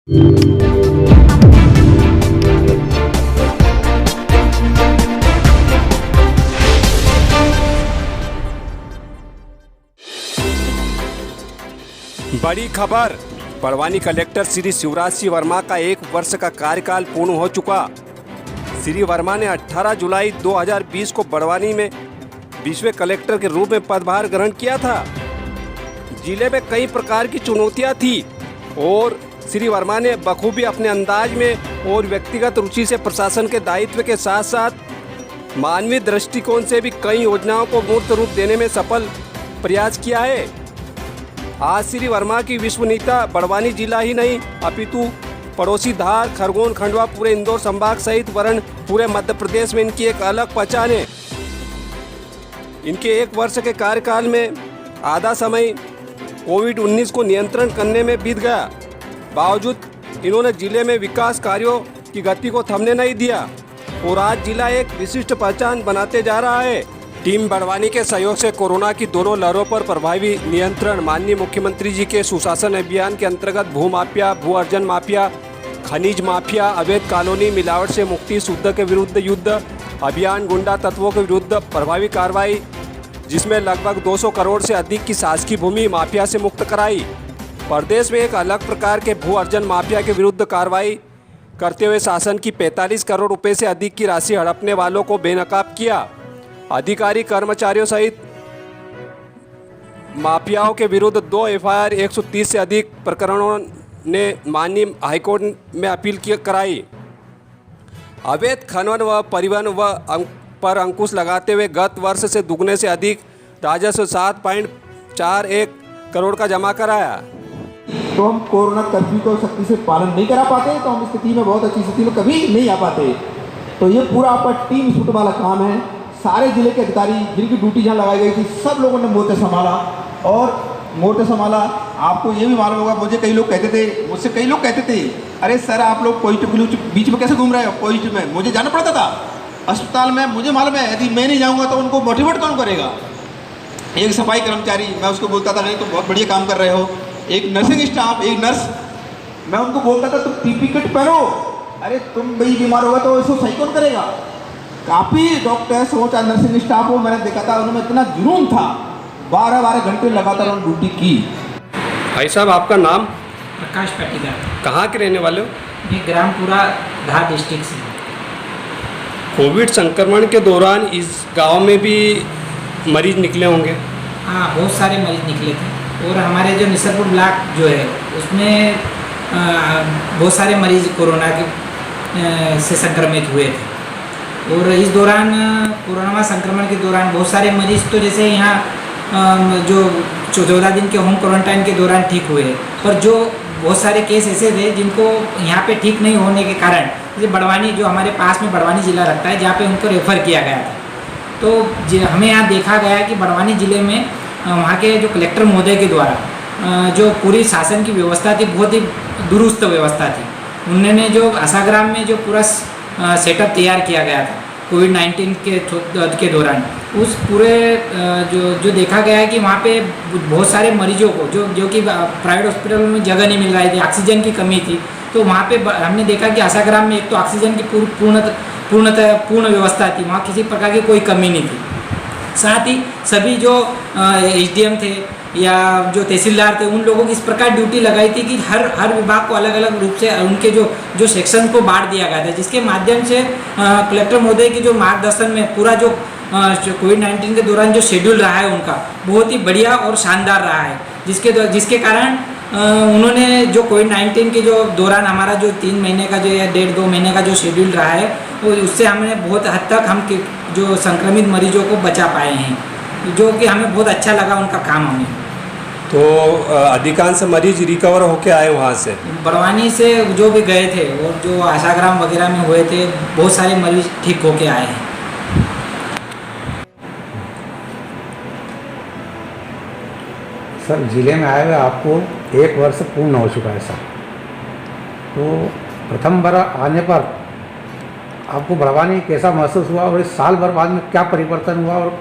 बड़ी खबर, बड़वानी कलेक्टर श्री शिवराज सिंह वर्मा का 1 वर्ष का कार्यकाल पूर्ण हो चुका। श्री वर्मा ने 18 जुलाई 2020 को बड़वानी में 20वें कलेक्टर के रूप में पदभार ग्रहण किया था। जिले में कई प्रकार की चुनौतियां थी और श्री वर्मा ने बखूबी अपने अंदाज में और व्यक्तिगत रुचि से प्रशासन के दायित्व के साथ साथ मानवीय दृष्टिकोण से भी कई योजनाओं को मूर्त रूप देने में सफल प्रयास किया है। आज श्री वर्मा की विश्वसनीयता बड़वानी जिला ही नहीं अपितु पड़ोसी धार, खरगोन, खंडवा, पूरे इंदौर संभाग सहित वरण पूरे मध्य प्रदेश में इनकी एक अलग पहचान है। इनके 1 वर्ष के कार्यकाल में आधा समय कोविड-19 को नियंत्रण करने में बीत गया। बावजूद इन्होंने जिले में विकास कार्यों की गति को थमने नहीं दिया और आज जिला एक विशिष्ट पहचान बनाते जा रहा है। टीम बड़वानी के सहयोग से कोरोना की दोनों लहरों पर प्रभावी नियंत्रण, माननीय मुख्यमंत्री जी के सुशासन अभियान के अंतर्गत भू माफिया, भू अर्जन माफिया, खनिज माफिया, अवैध कॉलोनी, मिलावट से मुक्ति, शुद्ध के विरुद्ध युद्ध अभियान, गुंडा तत्वों के विरुद्ध प्रभावी कार्रवाई, जिसमें लगभग 200 करोड़ से अधिक की शासकीय भूमि माफिया से मुक्त कराई। प्रदेश में एक अलग प्रकार के भू अर्जन माफिया के विरुद्ध कार्रवाई करते हुए शासन की 45 करोड़ रुपए से अधिक की राशि हड़पने वालों को बेनकाब किया। अधिकारी कर्मचारियों सहित माफियाओं के विरुद्ध 2 FIR 130 से अधिक प्रकरणों ने माननीय हाईकोर्ट में अपील कराई। अवैध खनन व परिवहन पर अंकुश लगाते हुए गत वर्ष से दुगने से अधिक राजस्व 7.41 करोड़ का जमा कराया। तो हम कोरोना कर्फ्यू को सख्ती से पालन नहीं करा पाते तो हम स्थिति में बहुत अच्छी स्थिति में कभी नहीं आ पाते। तो ये पूरा आपका टीम स्पिरिट वाला काम है। सारे जिले के अधिकारी जिनकी ड्यूटी जहाँ लगाई गई थी सब लोगों ने मोर्चा संभाला और मोर्चा संभाला। आपको ये भी मालूम होगा, मुझसे कई लोग कहते थे अरे सर आप लोग पॉजिटिव बीच में कैसे घूम रहे हो। पॉजिटिव में मुझे जाना पड़ता था अस्पताल में। मुझे मालूम है यदि मैं नहीं जाऊँगा तो उनको मोटिवेट कौन करेगा। एक सफाई कर्मचारी, मैं उसको बोलता था नहीं तो बहुत बढ़िया काम कर रहे हो। एक नर्सिंग स्टाफ, एक नर्स, मैं उनको बोलता था तुम PPE किट पहनो। अरे तुम भाई बीमार होगा तो इसको सही कौन करेगा। काफ़ी डॉक्टर्स हो चाहे नर्सिंग स्टाफ हो, मैंने देखा था उनमें इतना जुनून था, 12-12 घंटे लगातार उन्होंने ड्यूटी की। भाई साहब आपका नाम? प्रकाश पाटीदार। कहाँ के रहने वाले हो? मैं ग्रामपुरा धार डिस्ट्रिक्ट से। कोविड संक्रमण के दौरान इस गांव में भी मरीज निकले होंगे? हाँ, बहुत सारे मरीज निकले थे और हमारे जो निसरपुर ब्लॉक जो है उसमें बहुत सारे मरीज कोरोना के से संक्रमित हुए थे। और इस दौरान कोरोना संक्रमण के दौरान बहुत सारे मरीज तो जैसे यहाँ जो 14 दिन के होम क्वारंटाइन के दौरान ठीक हुए, पर जो बहुत सारे केस ऐसे थे जिनको यहाँ पे ठीक नहीं होने के कारण जैसे बड़वानी जो हमारे पास में बड़वानी ज़िला रखता है जहाँ पे उनको रेफ़र किया गया था। तो हमें यहाँ देखा गया कि बड़वानी ज़िले में वहाँ के जो कलेक्टर महोदय के द्वारा जो पूरी शासन की व्यवस्था थी बहुत ही दुरुस्त व्यवस्था थी। उन्होंने जो आशाग्राम में जो पूरा सेटअप तैयार किया गया था कोविड-19 के दौरान, उस पूरे जो देखा गया है कि वहाँ पे बहुत सारे मरीजों को जो कि प्राइवेट हॉस्पिटल में जगह नहीं मिल रही थी, ऑक्सीजन की कमी थी। तो वहाँ पे हमने देखा कि आशाग्राम में एक तो ऑक्सीजन की पूर्ण व्यवस्था थी, वहाँ किसी प्रकार की कोई कमी नहीं थी। साथ ही सभी जो SDM थे या जो तहसीलदार थे उन लोगों की इस प्रकार ड्यूटी लगाई थी कि हर विभाग को अलग अलग रूप से उनके जो सेक्शन को बांट दिया गया था, जिसके माध्यम से कलेक्टर महोदय के जो मार्गदर्शन में पूरा जो कोविड-19 के दौरान जो शेड्यूल रहा है उनका बहुत ही बढ़िया और शानदार रहा है, जिसके कारण उन्होंने जो कोविड-19 के जो दौरान हमारा जो 3 महीने का जो या 1.5-2 महीने का जो शेड्यूल रहा है वो उससे हमने बहुत हद तक हम जो संक्रमित मरीजों को बचा पाए हैं, जो कि हमें बहुत अच्छा लगा उनका काम हमें। तो अधिकांश मरीज रिकवर होके आए वहाँ से? बड़वानी से जो भी गए थे और जो आशाग्राम वगैरह में हुए थे बहुत सारे मरीज ठीक होके आए हैं। सर जिले में आए हुए आपको 1 वर्ष पूर्ण हो चुका है सर। तो प्रथम बार आने पर आपको बड़वानी कैसा महसूस हुआ और इस साल भर बाद में क्या परिवर्तन हुआ और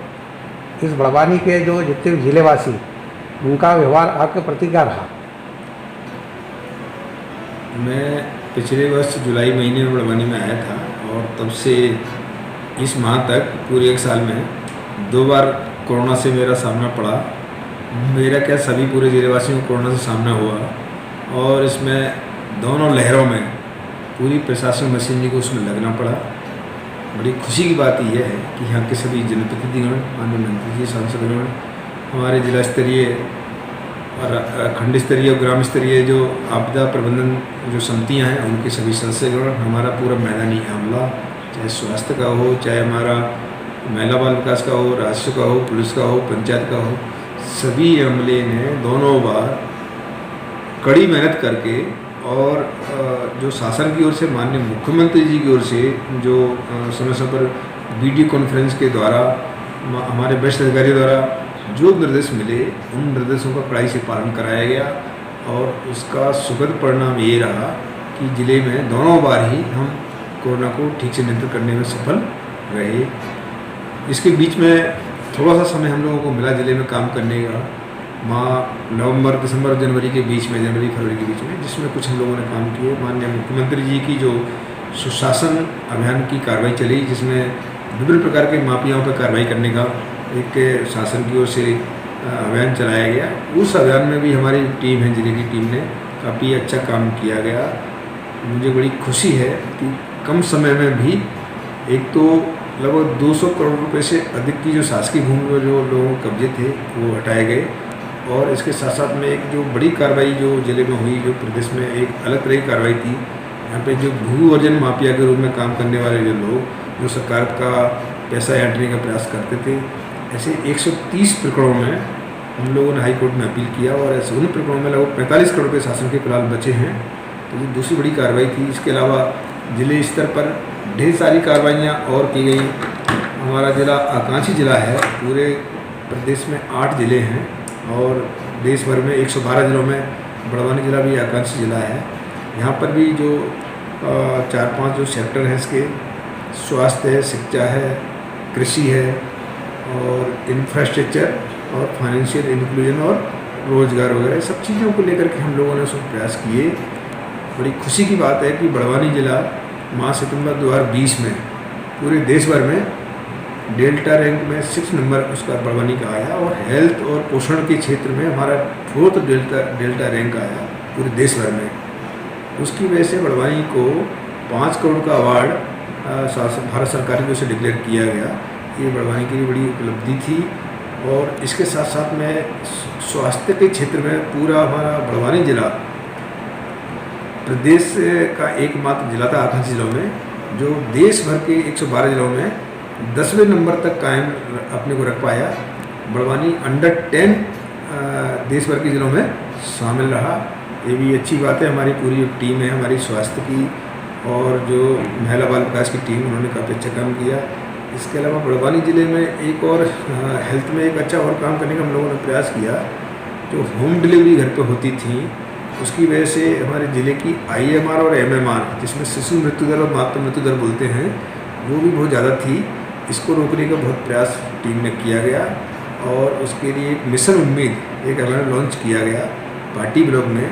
इस बड़वानी के जो जितने भी जिलेवासी उनका व्यवहार आपके प्रति क्या रहा? मैं पिछले वर्ष जुलाई महीने में बड़वानी में आया था और तब से इस माह तक पूरे 1 साल में 2 बार कोरोना से मेरा सामना पड़ा। मेरा क्या सभी पूरे ज़िलेवासियों को कोरोना से सामना हुआ और इसमें दोनों लहरों में पूरी प्रशासन मशीनरी को उसमें लगना पड़ा। बड़ी खुशी की बात यह है कि यहाँ के सभी जनप्रतिनिधिगण, माननीय मंत्री जी, सांसदगण, हमारे जिला स्तरीय और खंड स्तरीय और ग्राम स्तरीय जो आपदा प्रबंधन जो समितियाँ हैं उनके सभी सदस्यगण, हमारा पूरा मैदानी अमला, चाहे स्वास्थ्य का हो, चाहे हमारा महिला बाल विकास का हो, राजस्व का हो, पुलिस का हो, पंचायत का हो, सभी अमले ने दोनों बार कड़ी मेहनत करके और जो शासन की ओर से माननीय मुख्यमंत्री जी की ओर से जो समय समय पर वीडियो कॉन्फ्रेंस के द्वारा हमारे वरिष्ठ अधिकारियों द्वारा जो निर्देश मिले उन निर्देशों का कड़ाई से पालन कराया गया और उसका सुखद परिणाम ये रहा कि ज़िले में दोनों बार ही हम कोरोना को ठीक से नियंत्रित करने में सफल रहे। इसके बीच में थोड़ा सा समय हम लोगों को मिला ज़िले में काम करने का, नवंबर, दिसंबर, जनवरी के बीच में, जनवरी फरवरी के बीच में, जिसमें कुछ हम लोगों ने काम किए। माननीय मुख्यमंत्री जी की जो सुशासन अभियान की कार्रवाई चली, जिसमें विभिन्न प्रकार के माफियाओं पर कार्रवाई करने का एक शासन की ओर से अभियान चलाया गया। उस अभियान में भी हमारी टीम है, जिले की टीम ने काफ़ी अच्छा काम किया गया। मुझे बड़ी खुशी है कि कम समय में भी एक तो लगभग 200 करोड़ रुपए से अधिक की जो शासकीय भूमि पर जो लोगों के कब्जे थे वो हटाए गए और इसके साथ साथ में एक जो बड़ी कार्रवाई जो जिले में हुई, जो प्रदेश में एक अलग तरह की कार्रवाई थी। यहाँ पे जो भू अर्जन माफिया के रूप में काम करने वाले जो लोग जो सरकार का पैसा ऐंठने का प्रयास करते थे, ऐसे 130 प्रकरणों में हम लोगों ने हाई कोर्ट में अपील किया और ऐसे उन प्रकरणों में लगभग 45 करोड़ रुपये शासन के फिलहाल बचे हैं। तो ये दूसरी बड़ी कार्रवाई थी। इसके अलावा जिले स्तर पर ढेर सारी कार्रवाइयाँ और की गई। हमारा जिला आकांक्षी जिला है, पूरे प्रदेश में 8 ज़िले हैं और देश भर में 112 ज़िलों में बड़वानी जिला भी आकांक्षी जिला है। यहाँ पर भी जो 4-5 जो सेक्टर हैं इसके, स्वास्थ्य है, शिक्षा है, कृषि है और इंफ्रास्ट्रक्चर और फाइनेंशियल इंक्लूजन और रोजगार वगैरह सब चीज़ों को लेकर के हम लोगों ने उसमें प्रयास किए। बड़ी खुशी की बात है कि बड़वानी जिला माह सितंबर 2020 में पूरे देश भर में डेल्टा रैंक में 6 नंबर उसका बड़वानी का आया और हेल्थ और पोषण के क्षेत्र में हमारा 4th डेल्टा रैंक आया पूरे देश भर में। उसकी वजह से बड़वानी को 5 करोड़ का अवार्ड भारत सरकार की ओर से डिक्लेयर किया गया। ये बड़वानी की बड़ी उपलब्धि थी और इसके साथ साथ में स्वास्थ्य के क्षेत्र में पूरा हमारा बड़वानी जिला प्रदेश का एकमात्र जिला था आकांक्षी जिलों में, जो देश भर के 112 जिलों में 10वें नंबर तक कायम अपने को रख पाया। बड़वानी अंडर 10 देश भर के जिलों में शामिल रहा। ये भी अच्छी बात है। हमारी पूरी टीम है हमारी स्वास्थ्य की और जो महिला बाल विकास की टीम, उन्होंने काफ़ी अच्छा काम किया। इसके अलावा बड़वानी ज़िले में एक और हेल्थ में एक अच्छा और काम करने का हम लोगों ने प्रयास किया। जो होम डिलीवरी घर पे होती थी उसकी वजह से हमारे ज़िले की IMR और MMR, जिसमें शिशु मृत्यु दर और मातृ मृत्यु दर बोलते हैं, वो भी बहुत ज़्यादा थी। इसको रोकने का बहुत प्रयास टीम ने किया गया और उसके लिए एक मिशन उम्मीद एक अभियान लॉन्च किया गया पार्टी ब्लॉक में,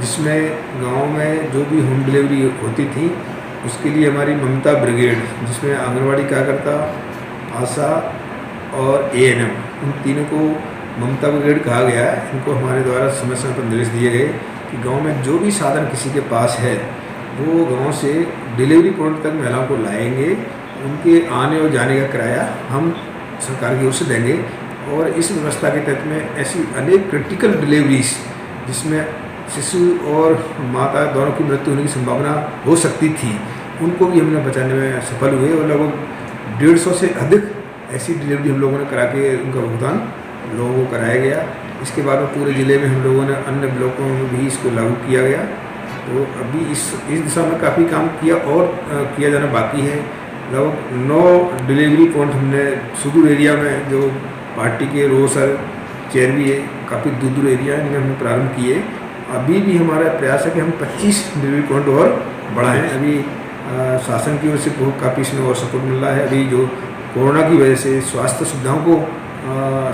जिसमें गांव में जो भी होम डिलीवरी होती थी उसके लिए हमारी ममता ब्रिगेड, जिसमें आंगनवाड़ी कार्यकर्ता, आशा और ANM, इन तीनों को ममता ब्रिगेड कहा गया है। इनको हमारे द्वारा समय समय पर निर्देश दिए गए कि गांव में जो भी साधन किसी के पास है वो गांव से डिलीवरी पॉइंट तक महिलाओं को लाएंगे। उनके आने और जाने का किराया हम सरकार की ओर से देंगे और इस व्यवस्था के तहत में ऐसी अनेक क्रिटिकल डिलीवरीज जिसमें शिशु और माता दोनों की मृत्यु होने की संभावना हो सकती थी, उनको भी हमने बचाने में सफल हुए और लगभग 150 से अधिक ऐसी डिलीवरी हम लोगों ने करा के उनका भुगतान लोगों को कराया गया। इसके बाद में पूरे ज़िले में हम लोगों ने अन्य ब्लॉकों में भी इसको लागू किया गया। तो अभी इस दिशा में काफ़ी काम किया और किया जाना बाकी है। लगभग 9 डिलीवरी पॉइंट हमने सुदूर एरिया में, जो पार्टी के रोसर, चेरवी है, काफ़ी दूर एरिया इनमें हमने प्रारंभ किए। अभी भी हमारा प्रयास है कि हम 25 डिलीवरी पॉइंट और बढ़ाएँ। अभी शासन की ओर से काफ़ी इसमें और सपोर्ट मिल रहा है। अभी जो कोरोना की वजह से स्वास्थ्य सुविधाओं को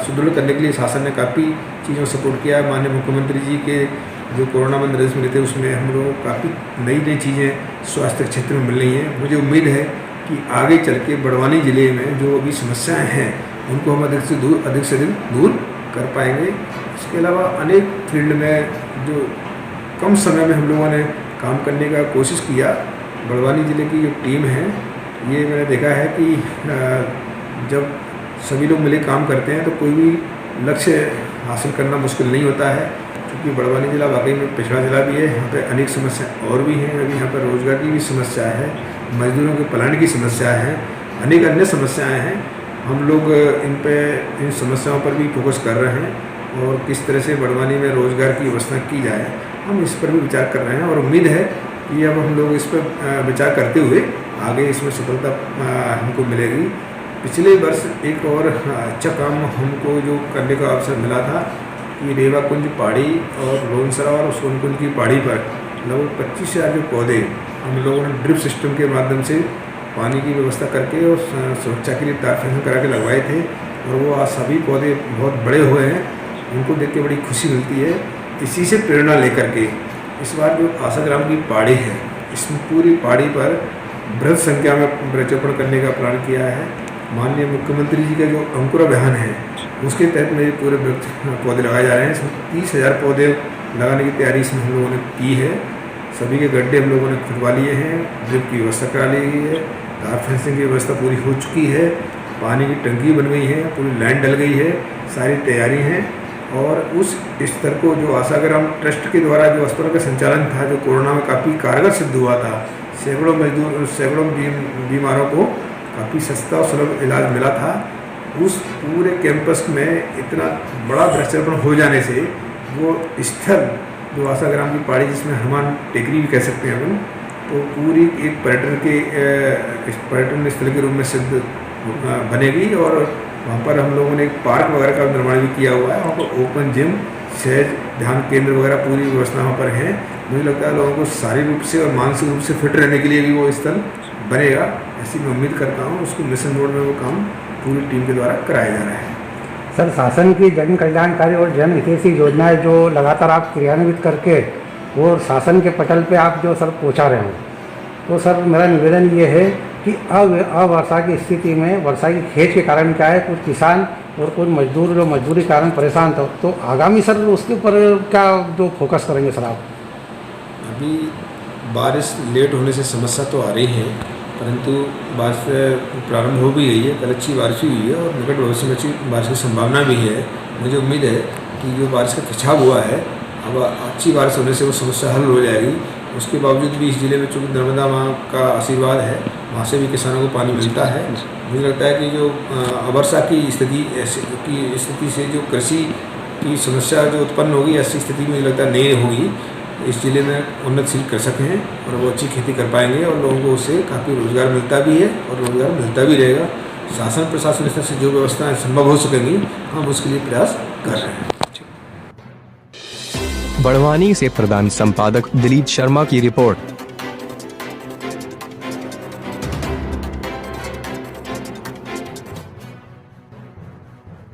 सुदृढ़ करने के लिए शासन ने काफ़ी चीज़ों सपोर्ट किया है। माननीय मुख्यमंत्री जी के जो कोरोना में निर्देश मिले थे उसमें हम लोगों को काफ़ी नई नई चीज़ें स्वास्थ्य क्षेत्र में मिल रही हैं। मुझे उम्मीद है कि आगे चल के बड़वानी ज़िले में जो अभी समस्याएं हैं उनको हम अधिक से अधिक दूर कर पाएंगे। इसके अलावा अनेक फील्ड में जो कम समय में हम लोगों ने काम करने का कोशिश किया, बड़वानी ज़िले की जो टीम है ये मैंने देखा है कि जब सभी लोग मिले काम करते हैं तो कोई भी लक्ष्य हासिल करना मुश्किल नहीं होता है। क्योंकि बड़वानी ज़िला वाकई में पिछड़ा ज़िला भी है, यहाँ पे अनेक समस्या और भी हैं। अभी यहाँ पर रोज़गार की भी समस्या है, मजदूरों के पलायन की समस्या है, अनेक अन्य समस्याएं हैं। हम लोग इन समस्याओं पर भी फोकस कर रहे हैं और किस तरह से बड़वानी में रोज़गार की व्यवस्था की जाए हम इस पर भी विचार कर रहे हैं। और उम्मीद है कि अब हम लोग इस पर विचार करते हुए आगे इसमें सफलता हमको मिलेगी। पिछले वर्ष एक और अच्छा काम हमको जो करने का अवसर मिला था कि रेवा कुंज पहाड़ी और लोनसरा और सोनकुंज की पहाड़ी पर लगभग 25,000 जो पौधे हम लोगों ने ड्रिप सिस्टम के माध्यम से पानी की व्यवस्था करके और सुरक्षा के लिए तार फेंसिंग करा के लगवाए थे और वो आज सभी पौधे बहुत बड़े हुए हैं। उनको देख के बड़ी खुशी मिलती है। इसी से प्रेरणा लेकर के इस बार जो आशाग्राम की पहाड़ी है इसमें पूरी पहाड़ी पर बृहद संख्या में वृक्षारोपण करने का प्लान किया है। माननीय मुख्यमंत्री जी का जो अंकुर अभियान है उसके तहत में पूरे पौधे लगाए जा रहे हैं। इसमें 30,000 पौधे लगाने की तैयारी इसमें हम लोगों ने की है। सभी के गड्ढे हम लोगों ने खुदवा लिए हैं, ड्रिप की व्यवस्था करा ली गई है, तार फेंसिंग की व्यवस्था पूरी हो चुकी है, पानी की टंकी बन गई है, पूरी लाइन डल गई है, सारी तैयारी हैं। और उस स्तर को जो आशाग्राम ट्रस्ट के द्वारा जो अस्पताल का संचालन था जो कोरोना में काफ़ी कारगर सिद्ध हुआ था, सैकड़ों बीमारों को काफ़ी सस्ता और सुलभ इलाज मिला था। उस पूरे कैंपस में इतना बड़ा वृक्षारोपण हो जाने से वो स्थल जो आशाग्राम की पहाड़ी जिसमें हनुमान टेकरी भी कह सकते हैं अपन, तो पूरी एक पर्यटन स्थल के रूप में सिद्ध बनेगी। और वहाँ पर हम लोगों ने एक पार्क वगैरह का निर्माण भी किया हुआ है। वहाँ पर ओपन जिम, सहज ध्यान केंद्र वगैरह पूरी व्यवस्था वहाँ पर है। मुझे लगता है लोगों को शारीरिक रूप से और मानसिक रूप से फिट रहने के लिए भी वो स्थल बनेगा, ऐसी मैं उम्मीद करता हूँ। उसको मिशन मोड में वो काम पूरी टीम के द्वारा कराया जा रहा है। सर, शासन की जन कल्याणकारी और जन हितैषी योजनाएं जो लगातार आप क्रियान्वित करके वो शासन के पटल पे आप जो सर पहुंचा रहे हैं, तो सर मेरा निवेदन ये है कि अवर्षा की स्थिति में वर्षा की खेच के कारण क्या है, कुछ किसान और कुछ मजदूर जो मजदूरी कारण परेशान था, तो आगामी सर उसके ऊपर क्या जो फोकस करेंगे सर आप? अभी बारिश लेट होने से समस्या तो आ रही है, परंतु बारिश प्रारंभ हो भी गई है। कल अच्छी बारिश हुई है और निकट भविष्य में अच्छी बारिश की संभावना भी है। मुझे उम्मीद है कि जो बारिश का खिंचाव हुआ है अब अच्छी बारिश होने से वो समस्या हल हो जाएगी। उसके बावजूद भी इस जिले में चूँकि नर्मदा माँ का आशीर्वाद है, वहाँ से भी किसानों को पानी मिलता है। मुझे लगता है कि जो अवर्षा की स्थिति से जो कृषि की समस्या जो उत्पन्न होगी, ऐसी स्थिति मुझे लगता है नहीं होगी। इस जिले में उन्नतशील कृषक हैं और वो अच्छी खेती कर पाएंगे और लोगों को उससे काफ़ी रोजगार मिलता भी है और रोजगार मिलता भी रहेगा। शासन प्रशासन स्तर से जो व्यवस्थाएं संभव हो सकेंगी हम उसके लिए प्रयास कर रहे हैं। बड़वानी से प्रधान संपादक दिलीप शर्मा की रिपोर्ट।